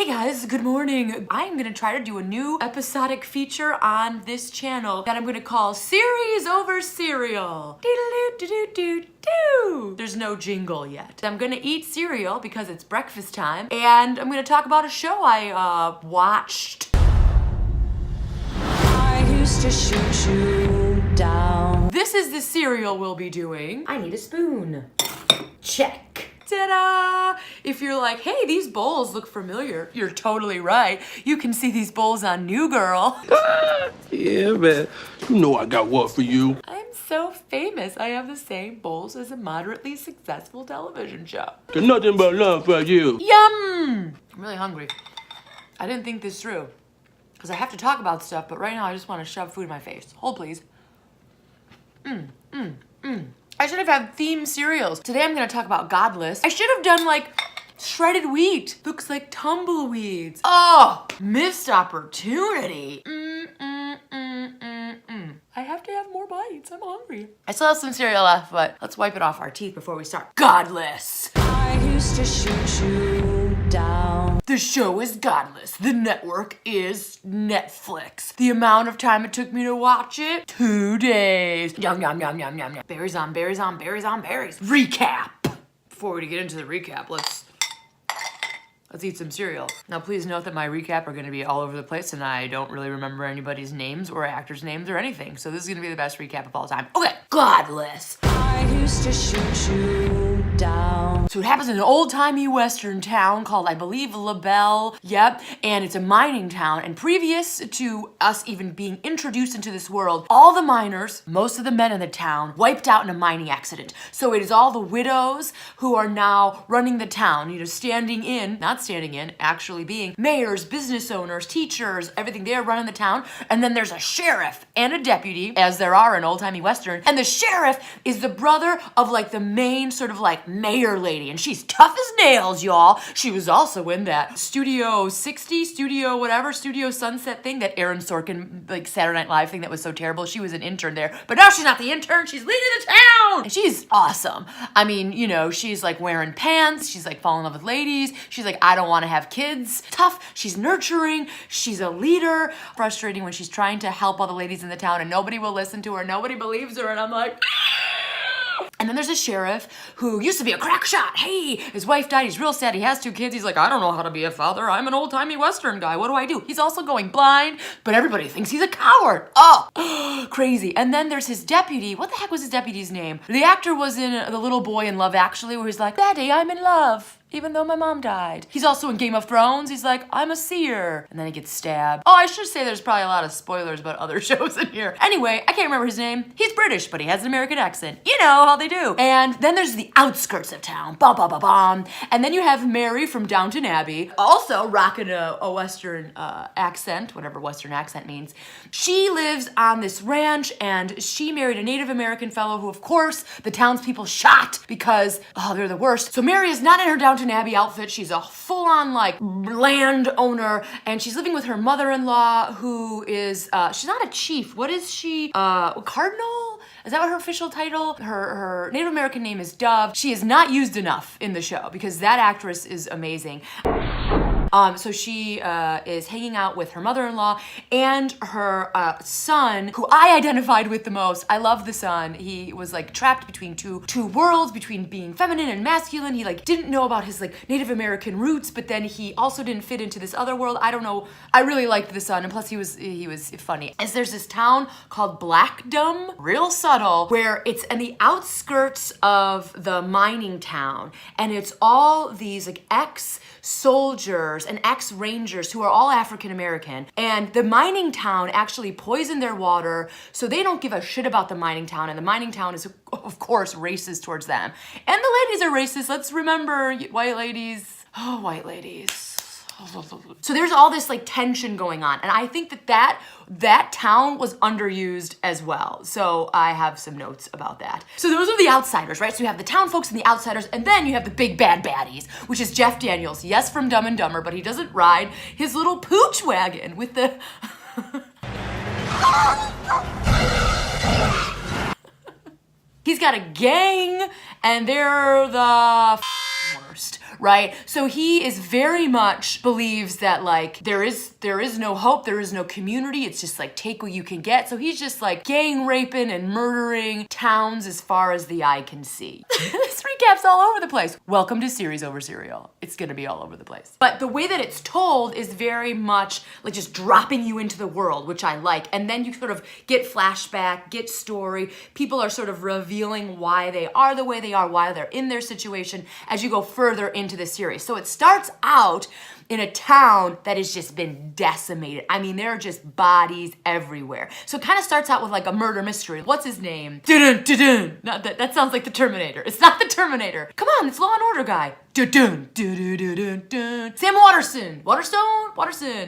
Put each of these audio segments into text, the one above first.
guys, good morning. I'm gonna try to do a new episodic feature on this channel that I'm gonna call Series Over Cereal. Doo-doo-doo-doo-doo. There's no jingle yet. I'm gonna eat cereal because it's breakfast time, and I'm gonna talk about a show I watched. I used to shoot you down. This is the cereal we'll be doing. I need a spoon. Check. Ta-da! If you're like, hey, these bowls look familiar, you're totally right. You can see these bowls on New Girl. Yeah, man. You know I got what for you. I'm so famous. I have the same bowls as a moderately successful television show. There's nothing but love for you. Yum! I'm really hungry. I didn't think this through, because I have to talk about stuff, but right now I just want to shove food in my face. Hold, please. I should have had themed cereals. Today I'm gonna talk about Godless. I should have done like shredded wheat. Looks like tumbleweeds. Oh, missed opportunity. I have to have more bites. I'm hungry. I still have some cereal left, but let's wipe it off our teeth before we start. Godless. I used to shoot you down. The show is Godless. The network is Netflix. The amount of time it took me to watch it, 2 days. Yum, yum, yum, yum, yum, yum. Berries on berries on berries on berries. Recap. Before we get into the recap, let's eat some cereal. Now, please note that my recap are gonna be all over the place and I don't really remember anybody's names or actors' names or anything. So this is gonna be the best recap of all time. Okay, Godless. I used to shoot you down. So it happens in an old-timey western town called, I believe, LaBelle. Yep, and it's a mining town. And previous to us even being introduced into this world, all the miners, most of the men in the town, wiped out in a mining accident. So it is all the widows who are now running the town, you know, not standing in, actually being mayors, business owners, teachers, everything. They're running the town. And then there's a sheriff and a deputy, as there are in old-timey western. And the sheriff is the brother of like the main sort of like mayor lady. And she's tough as nails, y'all. She was also in that Studio 60, Studio Sunset thing, that Aaron Sorkin, like Saturday Night Live thing that was so terrible. She was an intern there. But now she's not the intern, she's leading the town! And she's awesome. I mean, you know, she's like wearing pants, she's like falling in love with ladies, she's like, I don't want to have kids. Tough, she's nurturing, she's a leader. Frustrating when she's trying to help all the ladies in the town and nobody will listen to her, nobody believes her, and I'm like, and then there's a sheriff who used to be a crack shot. Hey, his wife died. He's real sad. He has 2 kids. He's like, I don't know how to be a father. I'm an old-timey western guy. What do I do? He's also going blind, but everybody thinks he's a coward. Oh, crazy. And then there's his deputy. What the heck was his deputy's name? The actor was in The Little Boy in Love Actually, where he's like, Daddy, I'm in love, even though my mom died. He's also in Game of Thrones. He's like, I'm a seer. And then he gets stabbed. Oh, I should say there's probably a lot of spoilers about other shows in here. Anyway, I can't remember his name. He's British, but he has an American accent. You know how they do. And then there's the outskirts of town. Bum, bum, bum, bum. And then you have Mary from Downton Abbey, also rocking a Western accent, whatever Western accent means. She lives on this ranch, and she married a Native American fellow who, of course, the townspeople shot because, oh, they're the worst. So Mary is not in her Downton Abbey outfit. She's a full-on like land owner, and she's living with her mother-in-law, who is she's not a chief. What is she? Cardinal? Is that what her official title? Her Native American name is Dove. She is not used enough in the show because that actress is amazing. So she is hanging out with her mother-in-law and her son, who I identified with the most. I love the son. He was like trapped between two worlds, between being feminine and masculine. He like didn't know about his like Native American roots, but then he also didn't fit into this other world. I don't know. I really liked the son, and plus he was funny. As there's this town called Blackdom, real subtle, where it's in the outskirts of the mining town, and it's all these like ex-soldiers and ex-rangers who are all African American, and the mining town actually poisoned their water, so they don't give a shit about the mining town, and the mining town is of course racist towards them, and the ladies are racist. Let's remember, white ladies. Oh, white ladies. So there's all this like tension going on, and I think that town was underused as well. So I have some notes about that. So those are the outsiders, right? So you have the town folks and the outsiders, and then you have the big bad baddies, which is Jeff Daniels. Yes, from Dumb and Dumber, but he doesn't ride his little pooch wagon with the He's got a gang, and they're the worst. right? So he is very much believes that like there is no hope, there is no community. It's just like take what you can get. So he's just like gang raping and murdering towns as far as the eye can see. This recap's all over the place. Welcome to Series Over Serial. It's gonna be all over the place. But the way that it's told is very much like just dropping you into the world, which I like. And then you sort of get flashback, get story. People are sort of revealing why they are the way they are, why they're in their situation as you go further into the series. So it starts out in a town that has just been decimated. I mean, there are just bodies everywhere. So it kind of starts out with like a murder mystery. What's his name? Dun dun dun. Not that sounds like the Terminator. It's not the Terminator. Come on, it's Law and Order guy. Dun dun dun dun dun dun. Sam Waterston.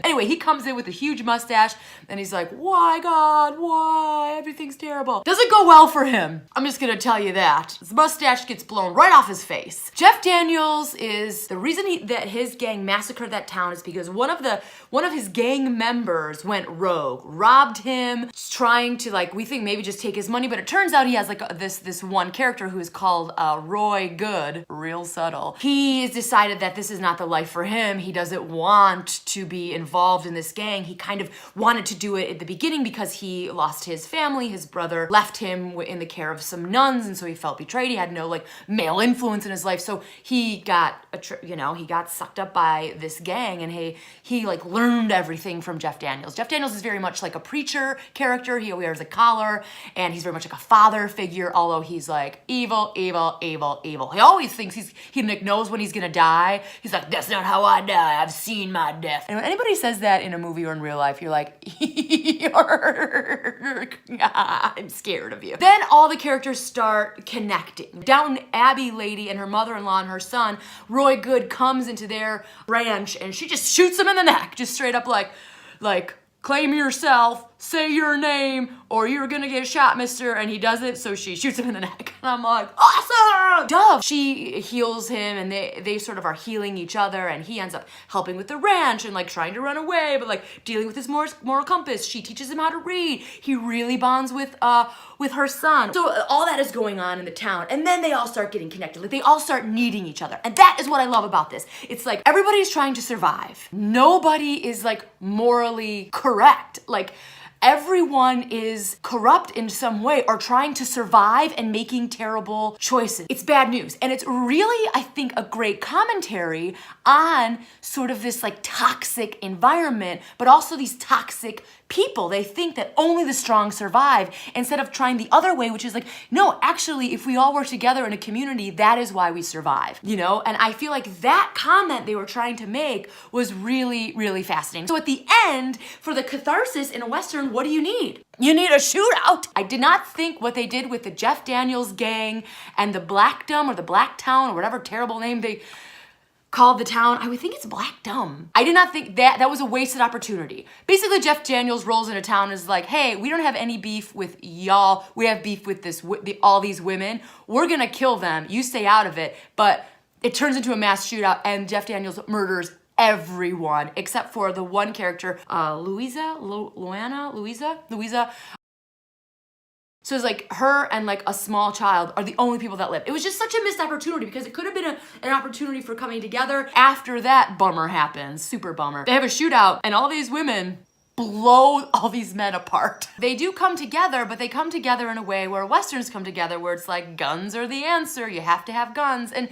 Anyway, he comes in with a huge mustache and he's like, why God, why? Everything's terrible. Doesn't go well for him. I'm just gonna tell you that. His mustache gets blown right off his face. Jeff Daniels is the reason that his gang massacred that town is because one of his gang members went rogue, robbed him, trying to like, we think maybe just take his money, but it turns out he has like this one character who is called Roy Good, real subtle. He has decided that this is not the life for him. He doesn't want to be involved in this gang. He kind of wanted to do it at the beginning because he lost his family. His brother left him in the care of some nuns, and so he felt betrayed. He had no like male influence in his life, so he got he got sucked up by this gang, and he like learned everything from Jeff Daniels. Jeff Daniels is very much like a preacher character. He wears a collar, and he's very much like a father figure, although he's like evil. He always thinks he knows when he's gonna die. He's like, that's not how I die. I've seen my death. And when anybody says that in a movie or in real life, you're like, I'm scared of you. Then all the characters start connecting. Downton Abbey lady and her mother-in-law and her son, Roy Good, comes into their ranch and she just shoots him in the neck, just straight up like claim yourself, say your name, or you're gonna get shot, mister. And he does it, so she shoots him in the neck. And I'm like, awesome! Dove. She heals him, and they sort of are healing each other, and he ends up helping with the ranch and like trying to run away, but like dealing with his moral compass. She teaches him how to read. He really bonds with her son. So all that is going on in the town, and then they all start getting connected. Like they all start needing each other. And that is what I love about this. It's like everybody's trying to survive. Nobody is like morally correct. Like everyone is corrupt in some way or trying to survive and making terrible choices. It's bad news. And it's really, I think, a great commentary on sort of this like toxic environment, but also these toxic people. They think that only the strong survive instead of trying the other way, which is like, no, actually, if we all work together in a community, that is why we survive, you know? And I feel like that comment they were trying to make was really, really fascinating. So at the end, for the catharsis in a Western, what do you need? You need a shootout. I did not think what they did with the Jeff Daniels gang and the Blackdom or the Blacktown or whatever terrible name they called the town. I would think it's Blackdom. I did not think that was a wasted opportunity. Basically, Jeff Daniels rolls into town and is like, hey, we don't have any beef with y'all. We have beef with all these women. We're gonna kill them. You stay out of it. But it turns into a mass shootout and Jeff Daniels murders everyone except for the one character, Louisa. So it's like her and like a small child are the only people that live. It was just such a missed opportunity because it could have been an opportunity for coming together. After that, bummer happens, super bummer. They have a shootout and all these women blow all these men apart. They do come together, but they come together in a way where Westerns come together where it's like guns are the answer. You have to have guns. And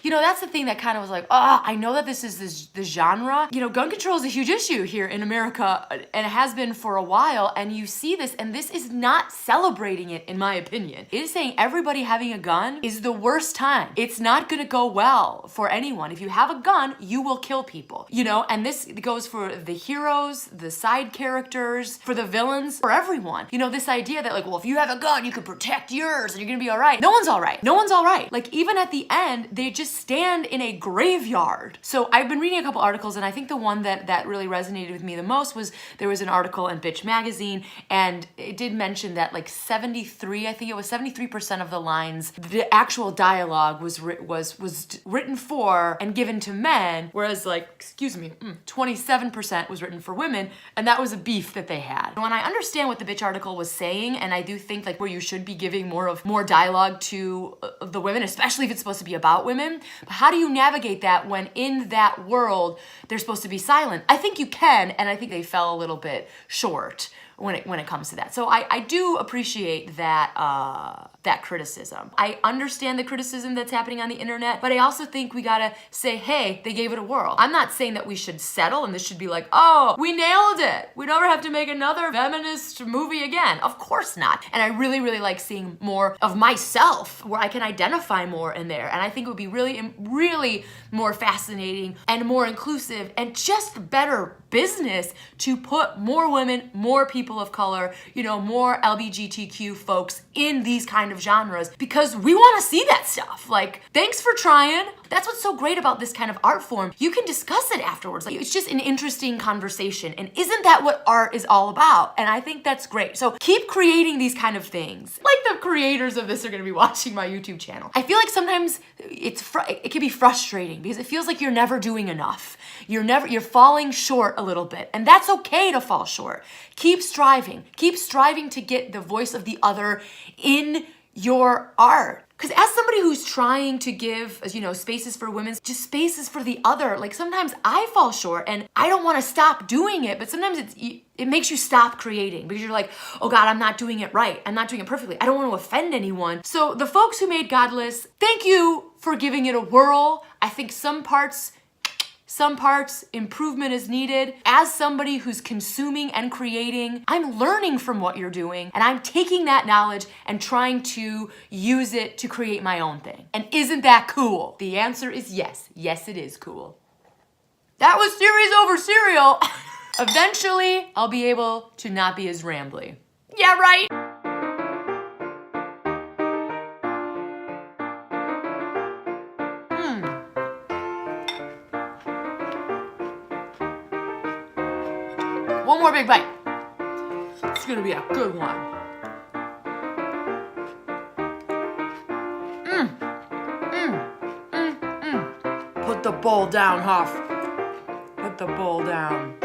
you know, that's the thing that kind of was like, oh, I know that this is the genre. You know, gun control is a huge issue here in America, and it has been for a while, and you see this, and this is not celebrating it, in my opinion. It is saying everybody having a gun is the worst time. It's not gonna go well for anyone. If you have a gun, you will kill people, you know, and this goes for the heroes, the side characters, for the villains, for everyone. You know, this idea that like, well, if you have a gun, you can protect yours, and you're gonna be all right. No one's all right. No one's all right. Like, even at the end, they just stand in a graveyard. So I've been reading a couple articles, and I think the one that really resonated with me the most was there was an article in Bitch magazine, and it did mention that like 73% of the lines, the actual dialogue was written for and given to men, whereas like, 27% was written for women, and that was a beef that they had. When I understand what the Bitch article was saying, and I do think like where you should be giving more dialogue to the women, especially if it's supposed to be about women, But how do you navigate that when in that world they're supposed to be silent? I think you can, and I think they fell a little bit short when it comes to that. So I do appreciate that that criticism. I understand the criticism that's happening on the internet, but I also think we gotta say, hey, they gave it a whirl. I'm not saying that we should settle and this should be like, oh, we nailed it. We never have to make another feminist movie again. Of course not. And I really, really like seeing more of myself where I can identify more in there. And I think it would be really, really more fascinating and more inclusive and just better business to put more women, more people of color, you know, more LGBTQ folks in these kind of genres because we want to see that stuff. Like, thanks for trying. That's what's so great about this kind of art form. You can discuss it afterwards. Like, it's just an interesting conversation. And isn't that what art is all about? And I think that's great. So keep creating these kind of things. Like the creators of this are going to be watching my YouTube channel. I feel like sometimes it can be frustrating because it feels like you're never doing enough. You're falling short a little bit. And that's okay to fall short. Keep striving. Keep striving to get the voice of the other in your art. Because as somebody who's trying to give, you know, spaces for women, just spaces for the other, like sometimes I fall short and I don't want to stop doing it, but sometimes it makes you stop creating because you're like, oh God, I'm not doing it right. I'm not doing it perfectly. I don't want to offend anyone. So the folks who made Godless, thank you for giving it a whirl. I think some parts improvement is needed. As somebody who's consuming and creating, I'm learning from what you're doing and I'm taking that knowledge and trying to use it to create my own thing. And isn't that cool? The answer is yes. Yes, it is cool. That was series over cereal. Eventually, I'll be able to not be as rambly. Yeah, right? One more big bite. It's gonna be a good one. Put the bowl down, Huff. Put the bowl down.